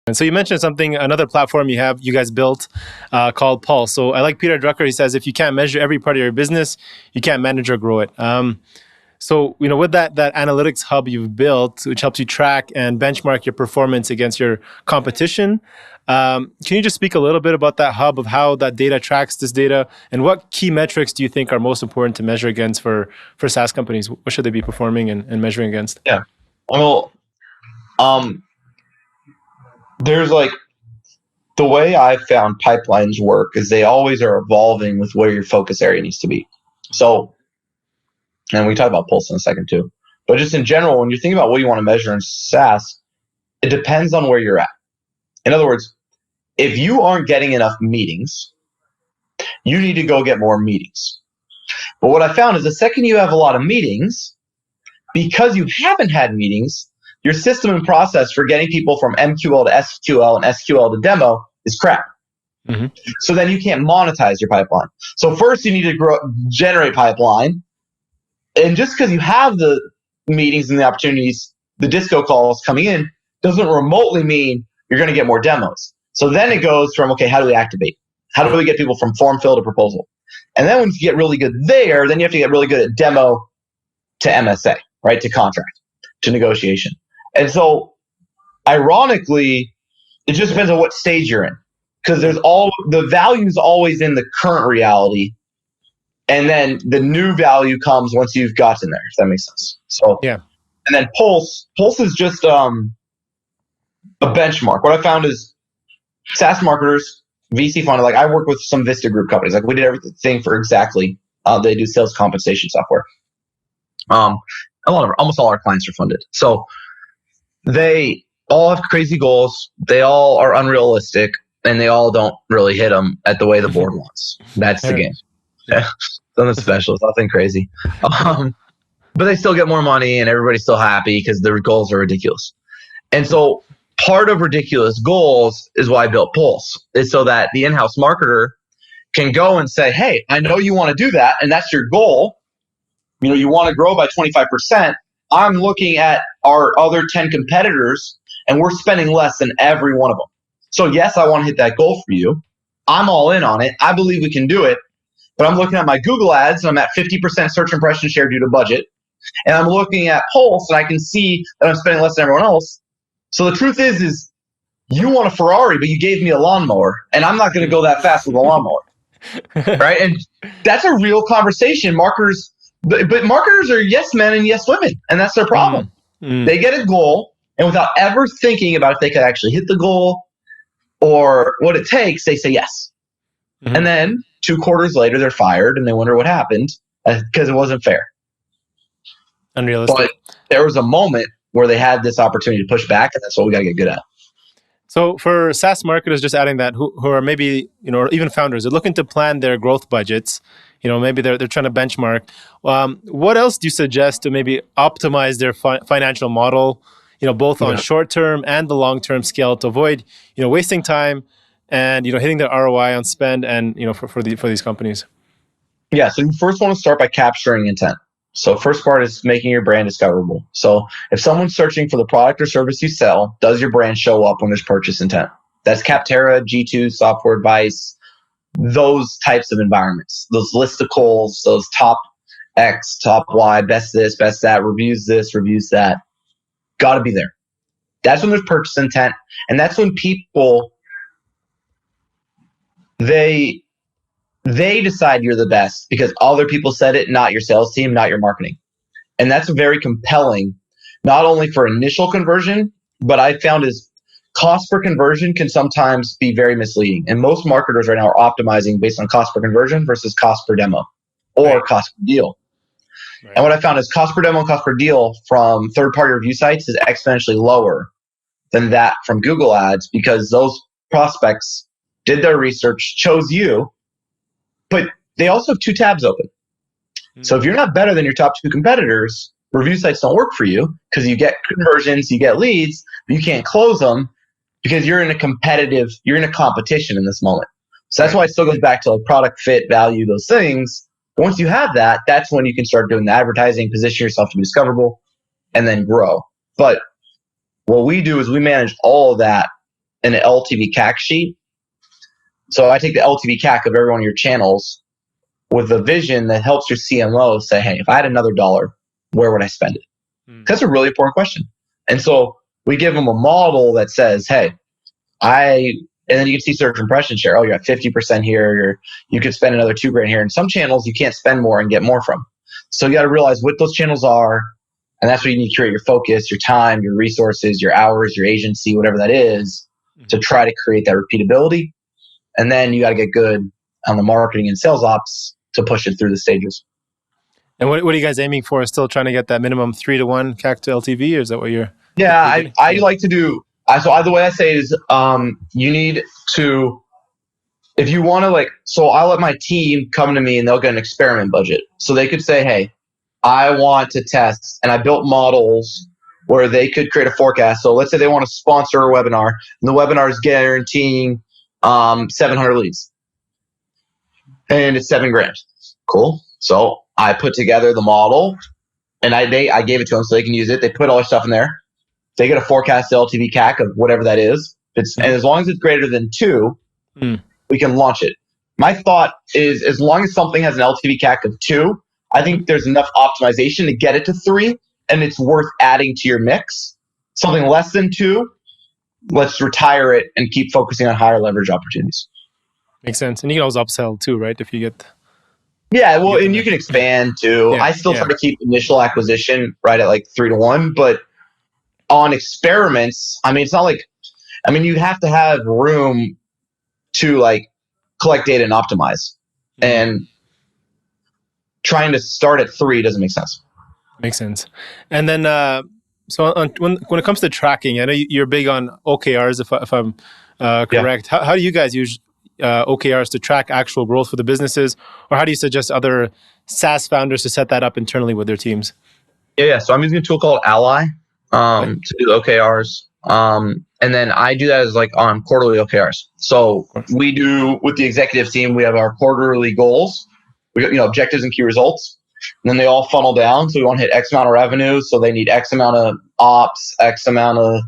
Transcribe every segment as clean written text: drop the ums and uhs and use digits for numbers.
And so you mentioned another platform you guys built called Pulse. So I like Peter Drucker. He says, if you can't measure every part of your business, you can't manage or grow it. So, with that analytics hub you've built, which helps you track and benchmark your performance against your competition, can you just speak a little bit about that hub, of how that data tracks this data, and what key metrics do you think are most important to measure against for SaaS companies? What should they be performing and measuring against? Yeah. Well, there's the way I've found pipelines work is they always are evolving with where your focus area needs to be. So, and we talk about Pulse in a second too, but just in general, when you're thinking about what you want to measure in SaaS, it depends on where you're at. In other words, if you aren't getting enough meetings, you need to go get more meetings. But what I found is the second you have a lot of meetings, because you haven't had meetings, your system and process for getting people from MQL to SQL and SQL to demo is crap. Mm-hmm. So then you can't monetize your pipeline. So first you need to generate pipeline. And just because you have the meetings and the opportunities, the disco calls coming in, doesn't remotely mean you're going to get more demos. So then it goes from, okay, how do we activate? How do we get people from form fill to proposal? And then when you get really good there, then you have to get really good at demo to MSA, right? To contract, to negotiation. And so, ironically, it just depends on what stage you're in, because the value is always in the current reality, and then the new value comes once you've gotten there. If that makes sense. So yeah. And then Pulse is just a benchmark. What I found is SaaS marketers, VC funded. I work with some Vista Group companies. We did everything for Exactly. They do sales compensation software. Almost all our clients are funded. So they all have crazy goals. They all are unrealistic, and they all don't really hit them at the way the board wants. That's the game. Yeah, nothing special. It's nothing crazy. But they still get more money, and everybody's still happy because their goals are ridiculous. And so part of ridiculous goals is why I built Pulse, is so that the in-house marketer can go and say, hey, I know you want to do that, and that's your goal. You want to grow by 25%. I'm looking at our other 10 competitors, and we're spending less than every one of them. So yes, I want to hit that goal for you. I'm all in on it. I believe we can do it. But I'm looking at my Google ads, and I'm at 50% search impression share due to budget. And I'm looking at Pulse, and I can see that I'm spending less than everyone else. So the truth is you want a Ferrari, but you gave me a lawnmower, and I'm not going to go that fast with a lawnmower. Right? And that's a real conversation. But marketers are yes men and yes women, and that's their problem. They get a goal, and without ever thinking about if they could actually hit the goal or what it takes, they say yes. Mm-hmm. And then 2 quarters later, they're fired, and they wonder what happened because it wasn't fair. Unrealistic. But there was a moment where they had this opportunity to push back, and that's what we got to get good at. So for SaaS marketers, just adding that, who are maybe, or even founders, they're looking to plan their growth budgets. Maybe they're trying to benchmark. What else do you suggest to maybe optimize their financial model, both on short-term and the long-term scale, to avoid, wasting time and, hitting the ROI on spend and, for these companies? Yeah. So you first want to start by capturing intent. So first part is making your brand discoverable. So if someone's searching for the product or service you sell, does your brand show up when there's purchase intent? That's Capterra, G2, Software Advice, those types of environments, those listicles, those top X, top Y, best this, best that, reviews this, reviews that. Got to be there. That's when there's purchase intent. And that's when people, they decide you're the best because other people said it, not your sales team, not your marketing. And that's very compelling, not only for initial conversion, but I found is cost per conversion can sometimes be very misleading. And most marketers right now are optimizing based on cost per conversion versus cost per demo or cost per deal. Right. And what I found is cost per demo and cost per deal from third-party review sites is exponentially lower than that from Google Ads because those prospects did their research, chose you, but they also have 2 tabs open. Mm-hmm. So if you're not better than your top 2 competitors, review sites don't work for you because you get conversions, you get leads, but you can't close them because you're in a competition in this moment. So that's why it still goes back to product fit, value, those things. But once you have that, that's when you can start doing the advertising, position yourself to be discoverable, and then grow. But what we do is we manage all of that an LTV CAC sheet. So I take the LTV CAC of every one of your channels with a vision that helps your CMO say, hey, if I had another dollar, where would I spend it? That's a really important question. And so we give them a model that says, hey, and then you can see search impression share. Oh, you're at 50% here. You could spend another $2,000 here. And some channels you can't spend more and get more from. So you got to realize what those channels are. And that's where you need to create your focus, your time, your resources, your hours, your agency, whatever that is, to try to create that repeatability. And then you got to get good on the marketing and sales ops to push it through the stages. And what are you guys aiming for? Still trying to get that minimum 3-to-1 CAC to LTV, or is that what you're? Yeah, I like to do. So the way I say is, you need to, if you want to so I'll let my team come to me and they'll get an experiment budget. So they could say, hey, I want to test, and I built models where they could create a forecast. So let's say they want to sponsor a webinar, and the webinar is guaranteeing 700 leads, and it's $7,000. Cool. So I put together the model, and I gave it to them so they can use it. They put all their stuff in there. They get a forecast LTV CAC of whatever that is. And as long as it's greater than 2, we can launch it. My thought is, as long as something has an LTV CAC of 2, I think there's enough optimization to get it to 3, and it's worth adding to your mix. Something less than 2, let's retire it and keep focusing on higher leverage opportunities. Makes sense. And you can always upsell too, right? If you get... Yeah, well, and you can expand too. I still try to keep initial acquisition right at 3-to-1, but on experiments, it's not you have to have room to collect data and optimize. And trying to start at 3 doesn't make sense. Makes sense. And then, so when it comes to tracking, I know you're big on OKRs, if I'm correct. Yeah. How do you guys use OKRs to track actual growth for the businesses? Or how do you suggest other SaaS founders to set that up internally with their teams? Yeah. So I'm using a tool called Ally to do the OKRs. And then I do that as on quarterly OKRs. So we do, with the executive team, we have our quarterly goals. We got, objectives and key results. And then they all funnel down. So we want to hit X amount of revenue. So they need X amount of ops, X amount of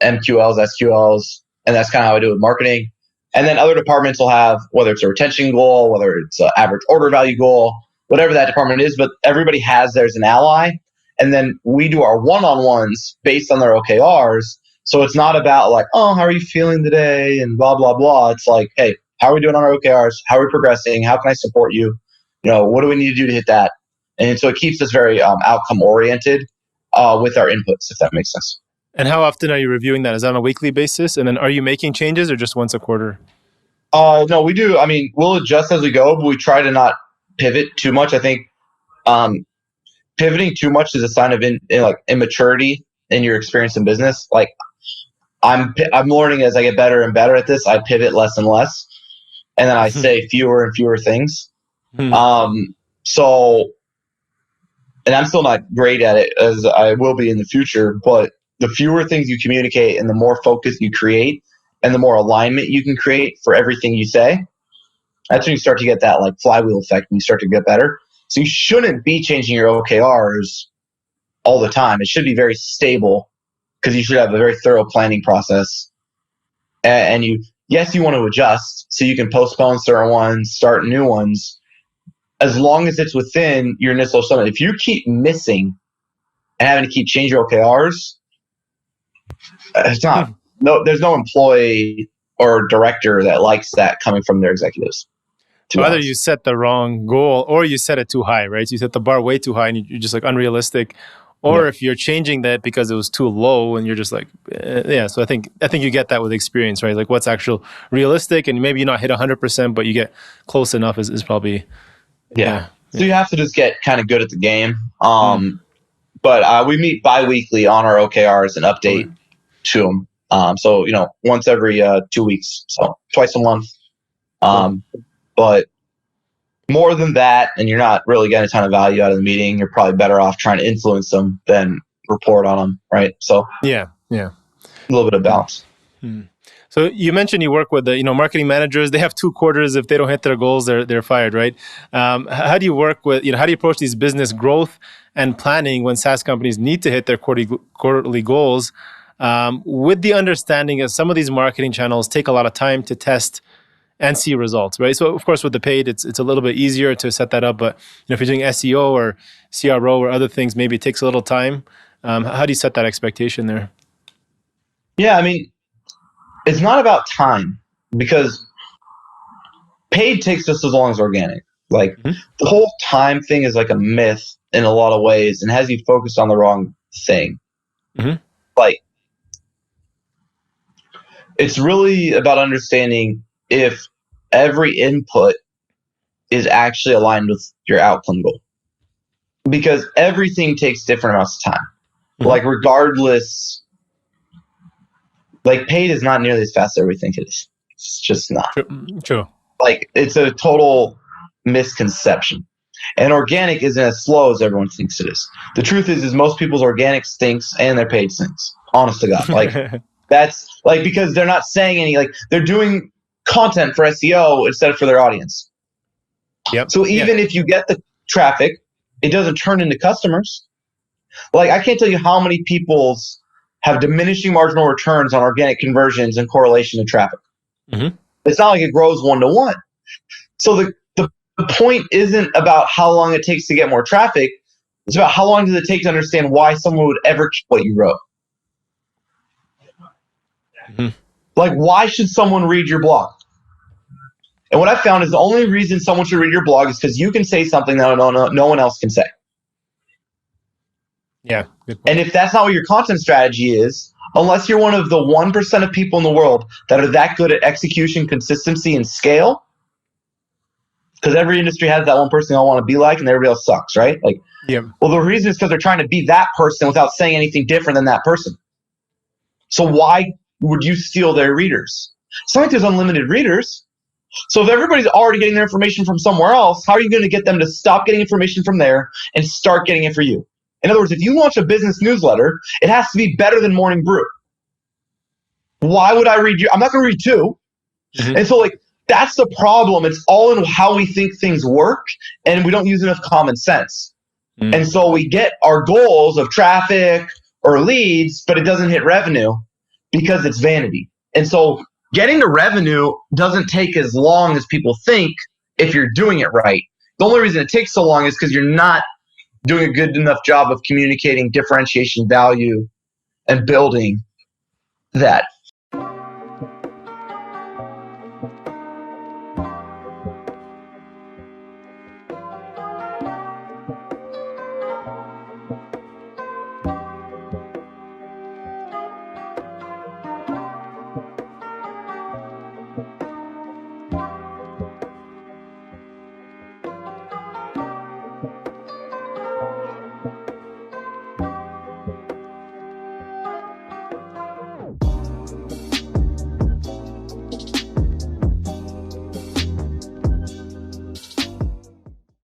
MQLs, SQLs. And that's kind of how I do it with marketing. And then other departments will have, whether it's a retention goal, whether it's an average order value goal, whatever that department is, but everybody has theirs in Ally. And then we do our one-on-ones based on their OKRs. So it's not about oh, how are you feeling today? And blah, blah, blah. It's hey, how are we doing on our OKRs? How are we progressing? How can I support you? What do we need to do to hit that? And so it keeps us very outcome-oriented with our inputs, if that makes sense. And how often are you reviewing that? Is that on a weekly basis? And then are you making changes or just once a quarter? No, we do. We'll adjust as we go, but we try to not pivot too much. I think pivoting too much is a sign of immaturity in your experience in business. I'm learning as I get better and better at this. I pivot less and less, and then I say fewer and fewer things. So, and I'm still not great at it, as I will be in the future. But the fewer things you communicate, and the more focus you create, and the more alignment you can create for everything you say, that's when you start to get that flywheel effect, and you start to get better. So you shouldn't be changing your OKRs all the time. It should be very stable, because you should have a very thorough planning process. And you want to adjust, so you can postpone certain ones, start new ones, as long as it's within your initial summit. If you keep missing and having to keep changing your OKRs, it's not. No, there's no employee or director that likes that coming from their executives. Either you set the wrong goal or you set it too high, right? So you set the bar way too high and you're just unrealistic. Or if you're changing that because it was too low and you're just So I think you get that with experience, right? What's actual realistic, and maybe you not hit 100%, but you get close enough is probably. Yeah. So you have to just get kind of good at the game. But we meet bi-weekly on our OKRs and update to them. So, once every 2 weeks, so twice a month. But more than that, and you're not really getting a ton of value out of the meeting, you're probably better off trying to influence them than report on them, right? So yeah, a little bit of balance. So you mentioned you work with the marketing managers. They have 2 quarters. If they don't hit their goals, they're fired, right? How do you work with how do you approach these business growth and planning when SaaS companies need to hit their quarterly goals? with the understanding that some of these marketing channels take a lot of time to test and see results, right? So of course with the paid, it's a little bit easier to set that up. But if you're doing SEO or CRO or other things, maybe it takes a little time. How do you set that expectation there? Yeah, I mean, it's not about time, because paid takes just as long as organic. Like the whole time thing is like a myth in a lot of ways and has you focused on the wrong thing. Like, it's really about understanding if every input is actually aligned with your outcome goal, because everything takes different amounts of time. Like, regardless, like paid is not nearly as fast as we think it is. It's just not. True. Like, it's a total misconception. And organic isn't as slow as everyone thinks it is. The truth is most people's organic stinks and their paid stinks. Honest to God. Like, that's like, because they're not saying any, like, they're doing content for SEO instead of for their audience. Yep. So even if you get the traffic, it doesn't turn into customers. Like, I can't tell you how many people's have diminishing marginal returns on organic conversions in correlation to traffic. It's not like it grows 1-to-1. So the point isn't about how long it takes to get more traffic. It's about how long does it take to understand why someone would ever keep what you wrote. Like, why should someone read your blog? And what I found is the only reason someone should read your blog is because you can say something that no one else can say. Yeah. And if that's not what your content strategy is, unless you're one of the 1% of people in the world that are that good at execution, consistency, and scale, because every industry has that one person they all want to be like, and everybody else sucks, right? Like, well, the reason is because they're trying to be that person without saying anything different than that person. So why would you steal their readers? It's not like there's unlimited readers. So if everybody's already getting their information from somewhere else, how are you going to get them to stop getting information from there and start getting it for you? In other words, if you launch a business newsletter, it has to be better than Morning Brew. Why would I read you? I'm not going to read two. And so, like, that's the problem. It's all in how we think things work, and we don't use enough common sense. And so we get our goals of traffic or leads, but it doesn't hit revenue because it's vanity. And so getting to revenue doesn't take as long as people think if you're doing it right. The only reason it takes so long is because you're not doing a good enough job of communicating differentiation, value, and building that